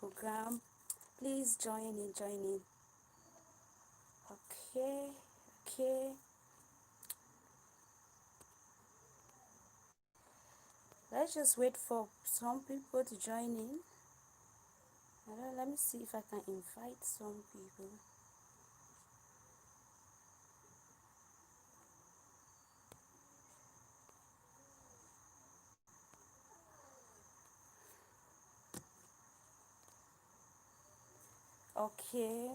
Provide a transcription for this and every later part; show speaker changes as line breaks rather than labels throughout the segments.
program. Please join in. Okay, okay. Let's just wait for some people to join in. Let me see if I can invite some people. Okay.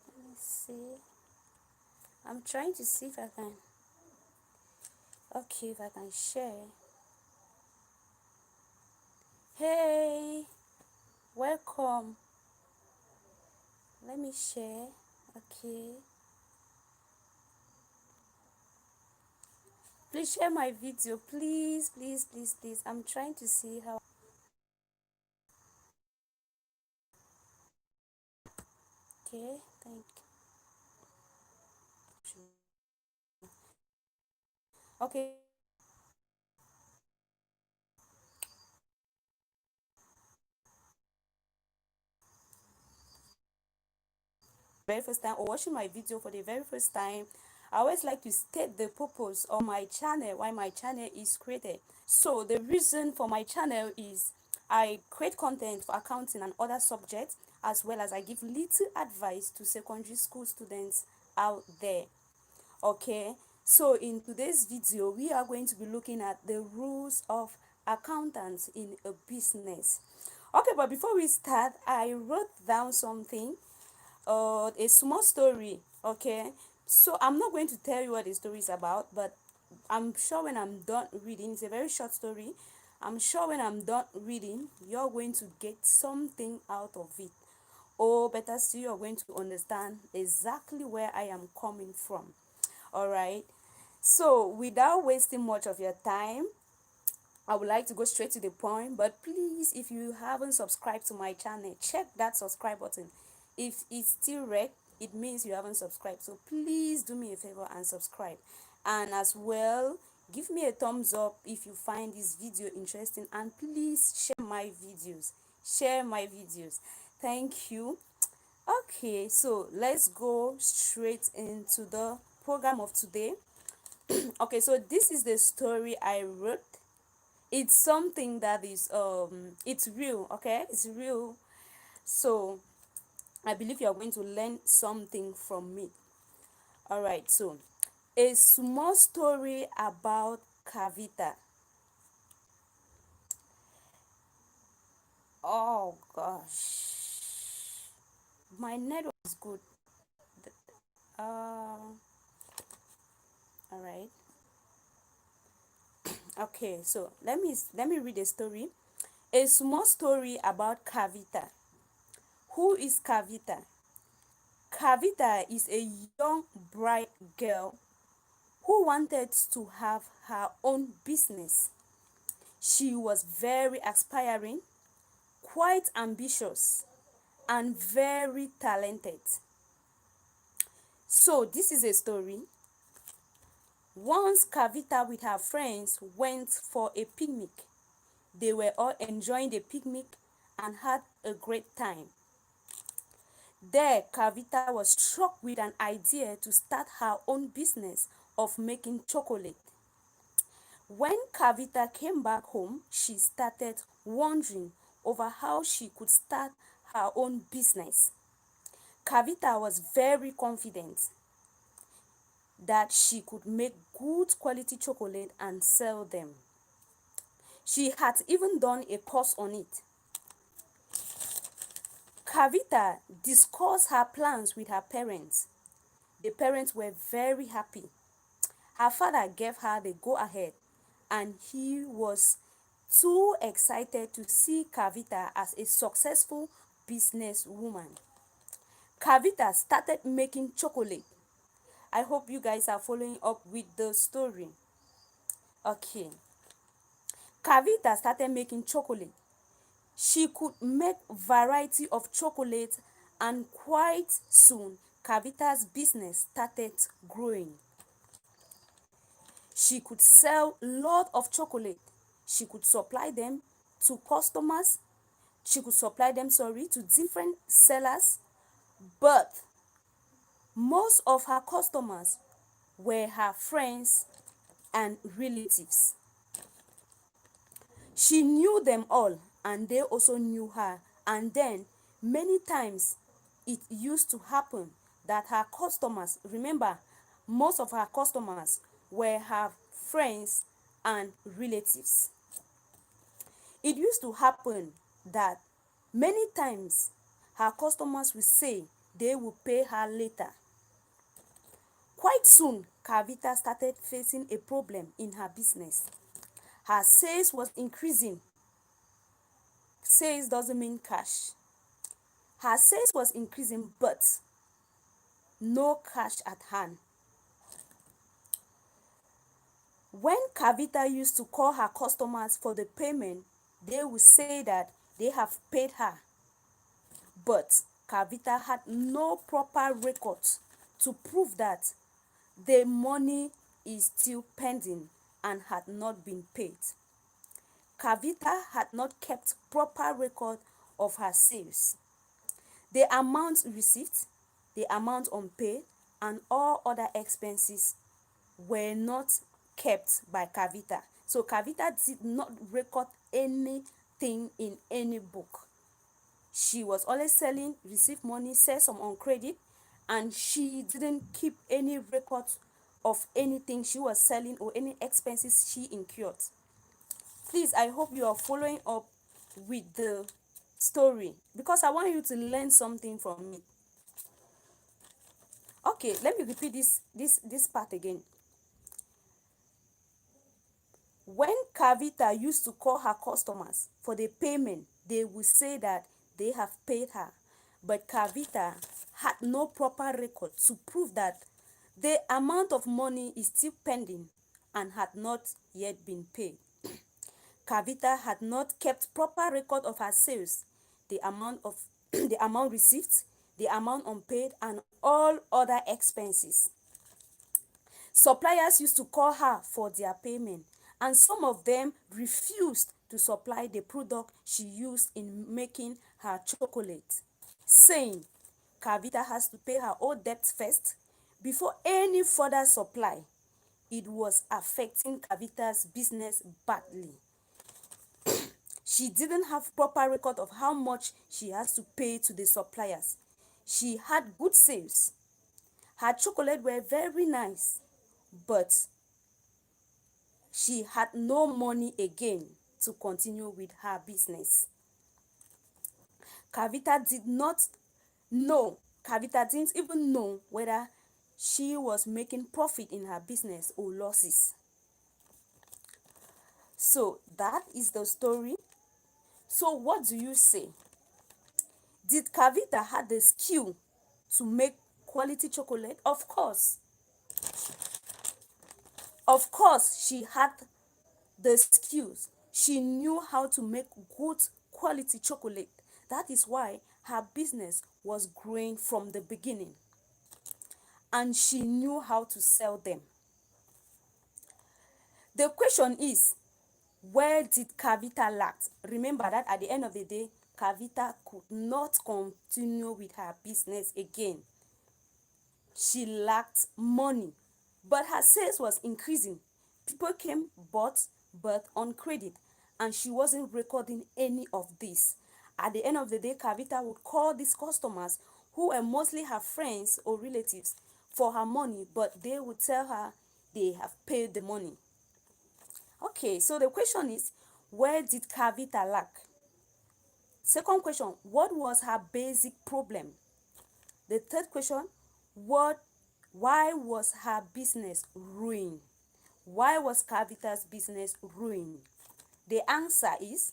Let me see. I'm trying to see if I can. Okay, if I can share. Hey, welcome. Let me share. Okay. Please share my video. Please, please, please, please. I'm trying to see how. Okay, thank you. Okay. Very first time or watching my video for the very first time, I always like to state the purpose of my channel, why my channel is created. So the reason for my channel is I create content for accounting and other subjects, as well as I give little advice to secondary school students out there. Okay, so in today's video we are going to be looking at the rules of accountants in a business. Okay, but before we start, I wrote down something, a small story. Okay, so I'm not going to tell you what the story is about, but I'm sure when I'm done reading, it's a very short story. I'm sure when I'm done reading, you're going to get something out of it, or better still, you're going to understand exactly where I am coming from. All right, so without wasting much of your time, I would like to go straight to the point, but please, if you haven't subscribed to my channel, check that subscribe button. If it's still red, it means you haven't subscribed. So please do me a favor and subscribe. And as well, give me a thumbs up if you find this video interesting, and please share my videos. Share my videos. Thank you. Okay, so let's go straight into the program of today. Okay, so this is the story I wrote. It's something that is it's real. Okay, it's real. So I believe you're going to learn something from me. All right, so a small story about Kavita. Oh gosh, my network is good. All right. Okay, so let me read a story. A small story about Kavita. Who is Kavita? Kavita is a young bright girl who wanted to have her own business. She was very aspiring, quite ambitious, and very talented. So this is a story. Once Kavita with her friends went for a picnic. They were all enjoying the picnic and had a great time. There, Kavita was struck with an idea to start her own business of making chocolate. When Kavita came back home, she started wondering over how she could start her own business. Kavita was very confident that she could make good quality chocolate and sell them. She had even done a course on it. Kavita discussed her plans with her parents. The parents were very happy. Her father gave her the go-ahead, and he was too excited to see Kavita as a successful businesswoman. Kavita started making chocolate. I hope you guys are following up with the story. Okay. Kavita started making chocolate. She could make variety of chocolate And quite soon, Kavita's business started growing. She could sell a lot of chocolate. She could supply them to customers. She could supply them, to different sellers. But most of her customers were her friends and relatives. She knew them all, and they also knew her. And then many times it used to happen that her customers, remember, most of her customers were her friends and relatives. It used to happen that many times her customers will say they will pay her later. Quite soon, Kavita started facing a problem in her business. Her sales was increasing. Sales doesn't mean cash. Her sales was increasing, but no cash at hand. When Kavita used to call her customers for the payment, they would say that they have paid her. But Kavita had no proper record to prove that the money is still pending and had not been paid. Kavita had not kept proper record of her sales. The amount received, the amount unpaid, and all other expenses were not kept by Kavita. So Kavita did not record anything in any book. She was always selling, receive money, sell some on credit, and she didn't keep any record of anything she was selling or any expenses she incurred. Please, I hope you are following up with the story because I want you to learn something from me. Okay, let me repeat this part again. When Kavita used to call her customers for the payment, they would say that they have paid her. But Kavita had no proper record to prove that the amount of money is still pending and had not yet been paid. Kavita had not kept proper record of her sales, the amount of the amount received, the amount unpaid, and all other expenses. Suppliers used to call her for their payment, and some of them refused to supply the product she used in making her chocolate, saying Kavita has to pay her old debt first before any further supply. It was affecting Kavita's business badly. She didn't have proper record of how much she has to pay to the suppliers. She had good sales. Her chocolate were very nice, but she had no money again to continue with her business. Kavita didn't even know whether she was making profit in her business or losses. So that is the story. So what do you say? Did Kavita have the skill to make quality chocolate? Of course. Of course, she had the skills. She knew how to make good quality chocolate. That is why her business was growing from the beginning. And she knew how to sell them. The question is, where did Kavita lack? Remember that at the end of the day, Kavita could not continue with her business again. She lacked money, but her sales was increasing. People came, bought, but on credit, and she wasn't recording any of this. At the end of the day, Kavita would call these customers who were mostly her friends or relatives for her money, but they would tell her they have paid the money. Okay, so the question is, where did Kavita lack? Second question, what was her basic problem? The third question, why was her business ruined? Why was Kavita's business ruined? The answer is,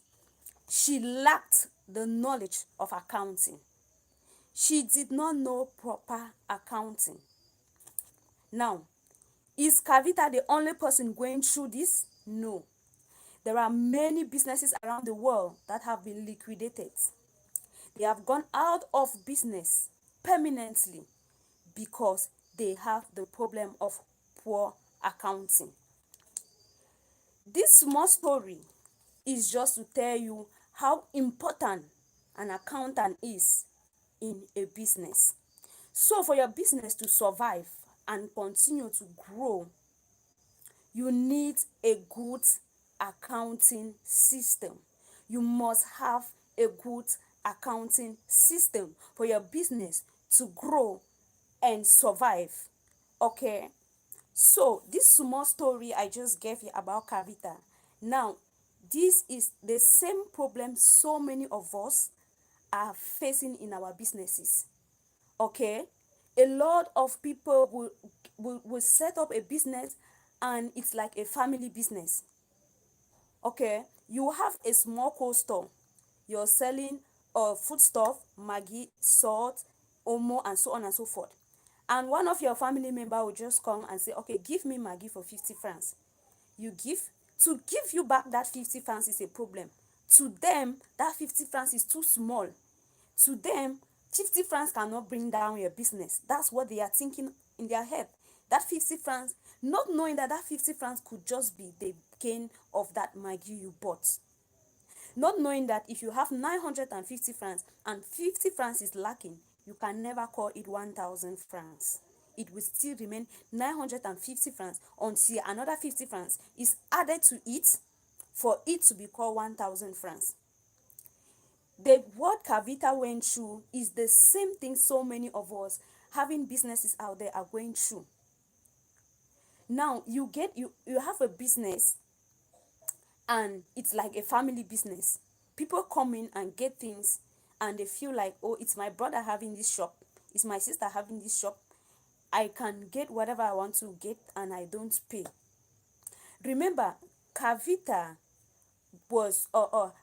she lacked the knowledge of accounting. She did not know proper accounting. Now, is Kavita the only person going through this? No. There are many businesses around the world that have been liquidated. They have gone out of business permanently because they have the problem of poor accounting. This small story is just to tell you how important an accountant is in a business. So for your business to survive and continue to grow, you need a good accounting system. You must have a good accounting system for your business to grow and survive. Okay, so this small story I just gave you about Kavita. Now, this is the same problem so many of us are facing in our businesses. Okay, a lot of people will set up a business and it's like a family business. Okay, you have a small cold store, you're selling food stuff, maggi, salt, omo, and so on and so forth. And one of your family member will just come and say, okay, give me maggi for 50 francs. You give, to give you back that 50 francs is a problem. To them, that 50 francs is too small. To them, 50 francs cannot bring down your business. That's what they are thinking in their head. That 50 francs, not knowing that that 50 francs could just be the gain of that maggi you bought. Not knowing that if you have 950 francs and 50 francs is lacking, you can never call it 1,000 francs. It will still remain 950 francs until another 50 francs is added to it for it to be called 1,000 francs. The what Kavita went through is the same thing so many of us having businesses out there are going through. Now you have a business and it's like a family business. People come in and get things and they feel like, oh, it's my brother having this shop, it's my sister having this shop, I can get whatever I want to get and I don't pay. Remember, Kavita was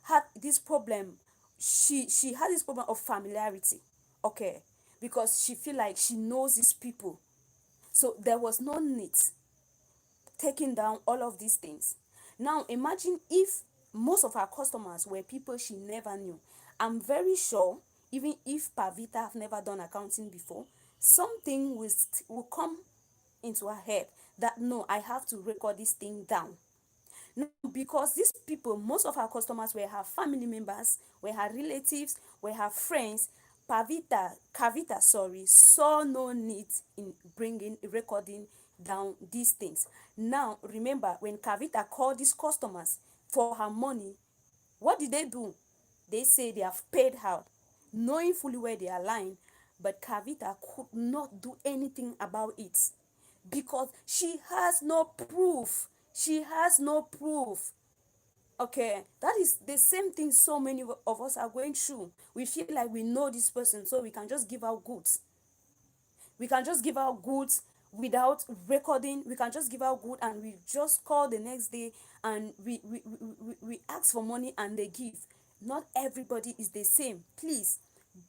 had this problem. She had this problem of familiarity. Okay, because she feel like she knows these people, so there was no need taking down all of these things. Now imagine if most of our customers were people she never knew. I'm very sure even if Pavita have never done accounting before, something will come into her head that no, I have to record this thing down. No, because these people, most of our customers were her family members, were her relatives, were her friends. Kavita, saw no need in recording down these things. Now, remember, when Kavita called these customers for her money, what did they do? They say they have paid her, knowing fully where they are lying, but Kavita could not do anything about it because she has no proof. She has no proof. Okay, that is the same thing so many of us are going through. We feel like we know this person, so we can just give out goods. We can just give out goods without recording. We can just give out good and we just call the next day and we ask for money and they give. Not everybody is the same. Please,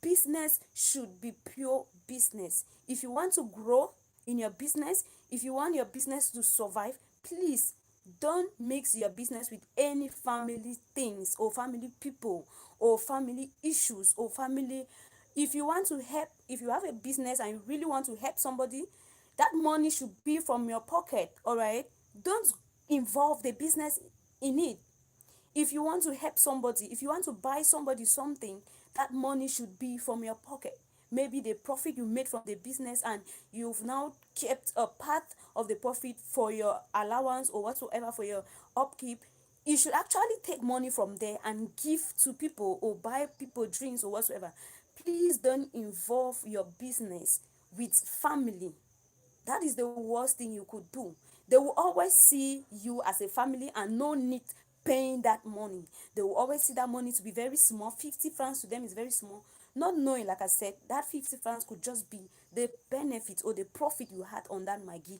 business should be pure business. If you want to grow in your business, if you want your business to survive, please don't mix your business with any family things or family people or family issues or family. If you want to help, if you have a business and you really want to help somebody, that money should be from your pocket. All right, don't involve the business in it. If you want to help somebody, if you want to buy somebody something, that money should be from your pocket. Maybe the profit you made from the business and you've now kept a part of the profit for your allowance or whatsoever, for your upkeep. You should actually take money from there and give to people or buy people drinks or whatsoever. Please don't involve your business with family. That is the worst thing you could do. They will always see you as a family and no need paying that money. They will always see that money to be very small. 50 francs to them is very small. Not knowing, like I said, that 50 francs could just be the benefit or the profit you had on that maggi.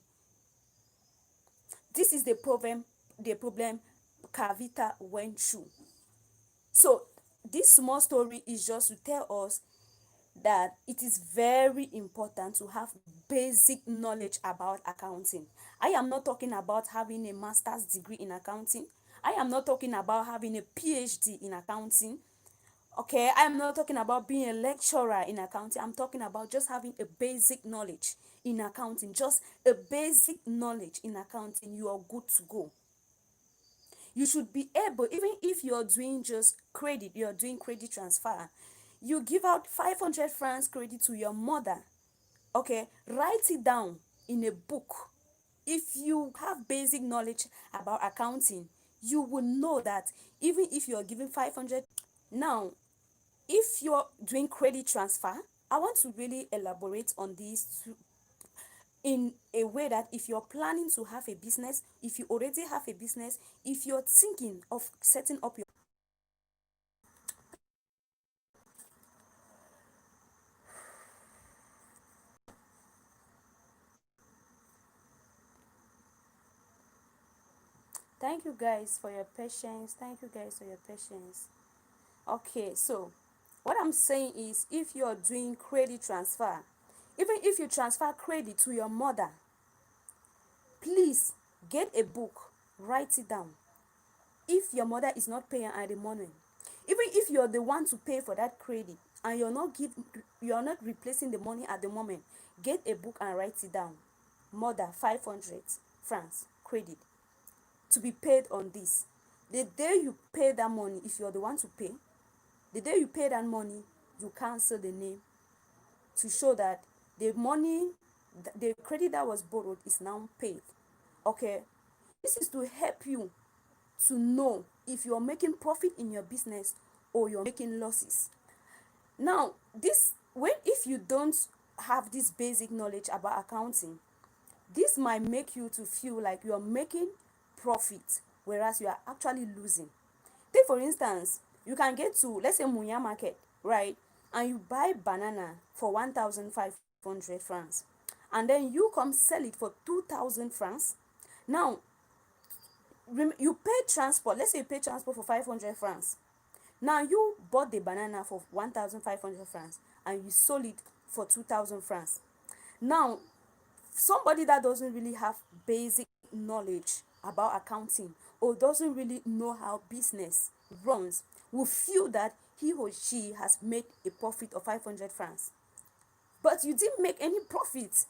This is the problem Kavita went through. So this small story is just to tell us that it is very important to have basic knowledge about accounting. I am not talking about having a master's degree in accounting. I am not talking about having a PhD in accounting. Okay, I'm not talking about being a lecturer in accounting. I'm talking about just having a basic knowledge in accounting. Just a basic knowledge in accounting. You are good to go. You should be able, even if you're doing just credit, you're doing credit transfer, you give out 500 francs credit to your mother. Okay, write it down in a book. If you have basic knowledge about accounting, you will know that even if you're giving 500. Now, if you're doing credit transfer, I want to really elaborate on this in a way that if you're planning to have a business, if you already have a business, if you're thinking of setting up your. Thank you guys for your patience. Thank you guys for your patience. Okay, so what I'm saying is, if you're doing credit transfer, even if you transfer credit to your mother, please get a book, write it down. If your mother is not paying at the moment, even if you're the one to pay for that credit and you're not replacing the money at the moment, get a book and write it down. Mother, 500 francs credit to be paid on this. The day you pay that money, if you're the one to pay, the day you pay that money, you cancel the name to show that the money, the credit that was borrowed is now paid. Okay, this is to help you to know if you're making profit in your business or you're making losses. Now, this when if you don't have this basic knowledge about accounting, this might make you to feel like you're making profit whereas you are actually losing. Take for instance, you can get to, let's say, Munya market, right? And you buy banana for 1,500 francs, and then you come sell it for 2,000 francs. Now, you pay transport. Let's say you pay transport for 500 francs. Now you bought the banana for 1,500 francs and you sold it for 2,000 francs. Now, somebody that doesn't really have basic knowledge about accounting or doesn't really know how business runs will feel that he or she has made a profit of 500 francs. But you didn't make any profit.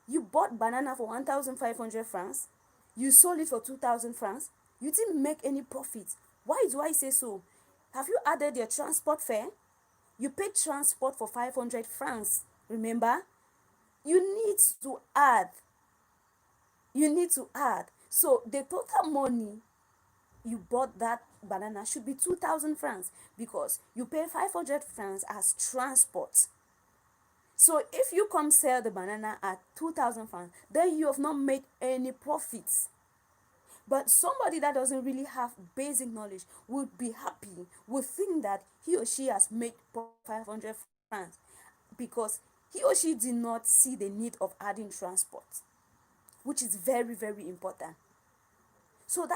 You bought banana for 1,500 francs, you sold it for 2,000 francs, you didn't make any profit. Why do I say so? Have you added your transport fare? You paid transport for 500 francs, remember? You need to add. You need to add. So the total money you bought that banana should be 2,000 francs because you pay 500 francs as transport. So if you come sell the banana at 2,000 francs, then you have not made any profits. But somebody that doesn't really have basic knowledge would be happy, would think that he or she has made 500 francs because he or she did not see the need of adding transport, which is very, very important.